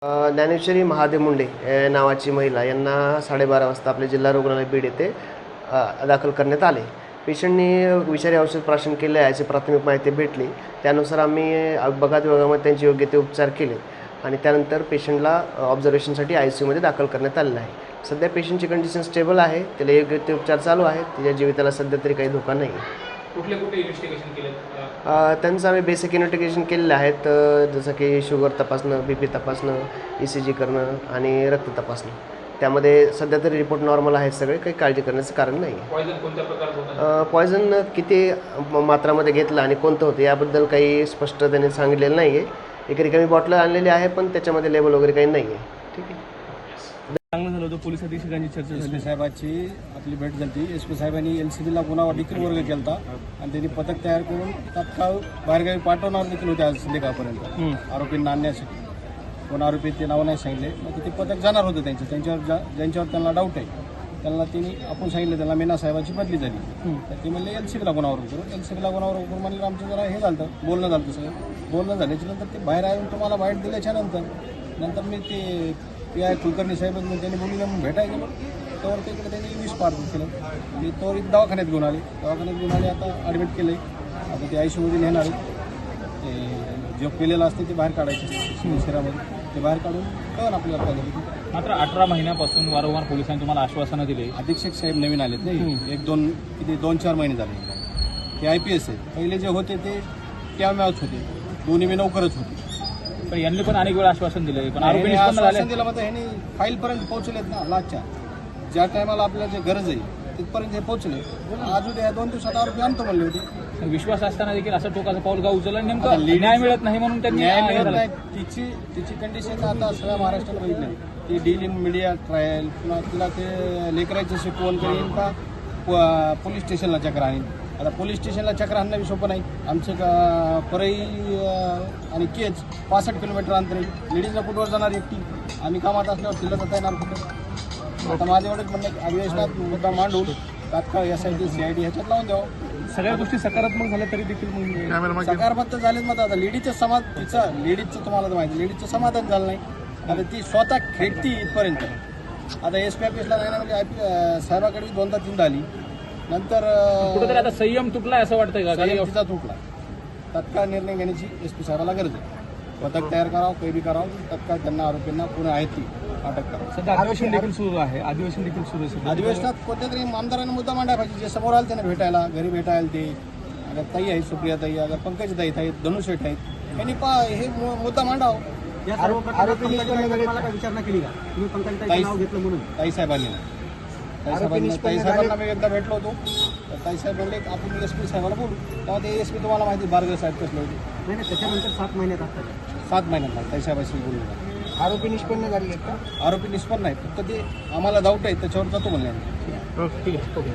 ज्ञानेश्वरी महादेव मुंडे नावाची महिला यांना 12:30 वाजता आपल्या जिल्हा रुग्णालय बीड येथे दाखल करण्यात आले. पेशंटनी विषारी औषध प्राशन केले याची प्राथमिक माहिती भेटली. त्यानुसार आम्ही अपघात विभागामध्ये त्यांचे योग्य ते उपचार केले आणि त्यानंतर पेशंटला ऑब्झर्वेशनसाठी ICUमध्ये दाखल करण्यात आलेलं आहे. सध्या पेशंटची कंडिशन स्टेबल आहे. त्याला योग्य ते उपचार चालू आहेत. त्याच्या जीविताला सध्या तरी काही धोका नाही आहे. कुठले इन्व्हेस्टिगेशन केले? त्यांचं आम्ही बेसिक इन्व्हेस्टिगेशन केलेले आहेत, जसं की शुगर तपासणं, BP तपासणं, ECG करणं आणि रक्त तपासणं. त्यामध्ये सध्या तरी रिपोर्ट नॉर्मल आहेत सगळे, काही काळजी करण्याचं कारण नाही आहे. पॉयझन कोणत्या प्रकारचं होतं? पॉयझन किती मात्रामध्ये घेतलं आणि कोणतं होतं याबद्दल काही स्पष्ट त्यांनी सांगितलेलं नाही आहे. एक रिकामी बॉटल आणलेली आहे, पण त्याच्यामध्ये लेबल वगैरे काही नाही आहे. ठीक आहे. चांगलं झालं होतं. पोलीस अधीक्षकांची चर्चा झाली. साहेबांची आपली भेट झाली. SP साहेबांनी LCBला गुन्हा देखील वर्ग केला होता आणि त्यांनी पथक तयार करून तात्काळ बाहेरगावी पाठवणार देखील होते आज संध्याकाळपर्यंत आरोपींना आणण्यासाठी. कोण आरोपी ते नाव नाही सांगितले. मग ते पथक जाणार होतं त्यांच्यावर ज्यांच्यावर त्यांना डाऊट आहे त्यांना त्यांनी आपण सांगितलं त्यांना मीना साहेबांची बदली झाली. तर ते म्हणले LCBला गुन्हा वर्ग करू. LCBला गुन्हा वर्ग करून म्हणलं आमचं जरा हे झालं, बोलणं झालं. सगळं बोलणं झाल्याच्या नंतर ते बाहेर येऊन तुम्हाला बाहेर दिल्याच्या नंतर मी ते PI कुलकर्णी साहेब त्यांनी बोलले मग भेटायला गेलो. त्यावर तिकडे त्यांनी 20 पार केलं. ते तोवर दवाखान्यात घेऊन आले. आता ॲडमिट केलं आहे. आता ते ICUमध्ये नेणार आहे. ते जे केलेलं असते ते बाहेर काढायचे शरीरामध्ये. ते बाहेर काढून कळण आपल्याला पाहिजे. मात्र 18 महिन्यापासून वारंवार पोलिसांनी तुम्हाला आश्वासनं दिले. अधीक्षक साहेब नवीन आलेत नाही, 2-4 महिने झाले. ते IPS आहेत. पहिले जे होते ते त्यावेळेस होते, दोन्ही मी नोकरच होते. पण यांनी पण अनेक वेळा आश्वासन दिलं, पण आरोपी आश्वासन दिलं. मग ह्यांनी फाईलपर्यंत पोहोचलेत ना लाचच्या. ज्या टायमाला आपल्याला जे गरज आहे तिथपर्यंत हे पोहोचले. अजून या 2 दिवसात आरोपी आणतो म्हणले होते. विश्वास असताना देखील असं टोकाचं पाऊल का उचललं? नेमकं न्याय मिळत नाही म्हणून त्यांनी न्याय मिळत नाही. तिची कंडिशन आता सगळ्या महाराष्ट्राला बघितली. ती डील इन मीडिया ट्रायल, पुन्हा तिला ते लेकरायचं शिकवण करीन का पोलीस स्टेशनला चक्र आणीन. आता पोलीस स्टेशनला चक्र आणणं सोपं नाही. आमचं परई आणि केज 65 किलोमीटर अंतर आहे. लेडीजला कुठवर जाणार एकटी. आम्ही कामात असल्यावर तिला जाता येणार कुठं. आता माझं एवढंच म्हणणं की अधिवेशनात मुद्दा मांडून तात्काळ SIT CID ह्याच्यात लावून द्यावं. सगळ्या गोष्टी सकारात्मक झाल्या तरी देखील सकारात्मक झालेच. मग आता लेडीजचं तुम्हाला तर माहिती, लेडीजचं समाधान झालं नाही. आता ती स्वतः खेळती इथपर्यंत. आता SP ऑफिसला नाही ना म्हणजे साहेबाकडे 2दा-3दा आली. नंतर कुठेतरी आता संयम तुटलाय असं वाटतंय का? तिचा तुटला. तत्काळ निर्णय घेण्याची SP साहेबाला गरज आहे. पथक तयार करावं, कैदी करावं. तत्काळ त्यांना आरोपींना पुणे आहेत ती अटक करावं. सध्या अधिवेशन देखील सुरू आहे. अधिवेशनात कोणत्या तरी आमदारांना मुद्दा मांडायला पाहिजे. जे समोर आले त्यांना भेटायला, घरी भेटायला. ते अगर ताई आहेत, सुप्रिया ताई, अगर पंकज ताई आहेत, धनुषेठ आहेत, यांनी हे मुद्दा मांडावं. विचारणा केली का तुम्ही पंकजताईचं नाव घेतलं म्हणून? ताईसाहेबांना मी एकदा भेटलो होतो. तर ताईसाहेब म्हणले आपण SP साहेबाला बोलू. तेव्हा ते SP तुम्हाला माहिती बारगळ साहेब कसले होते. नाही, त्याच्यानंतर 7 महिन्यात असतात. 7 महिन्यात ताईसाहेबाशी बोलू. आरोपी निष्पन्न झाले का? आरोपी निष्पन्न नाही, फक्त ते आम्हाला डाऊट आहे त्याच्यावर जातो म्हणले. ठीक आहे.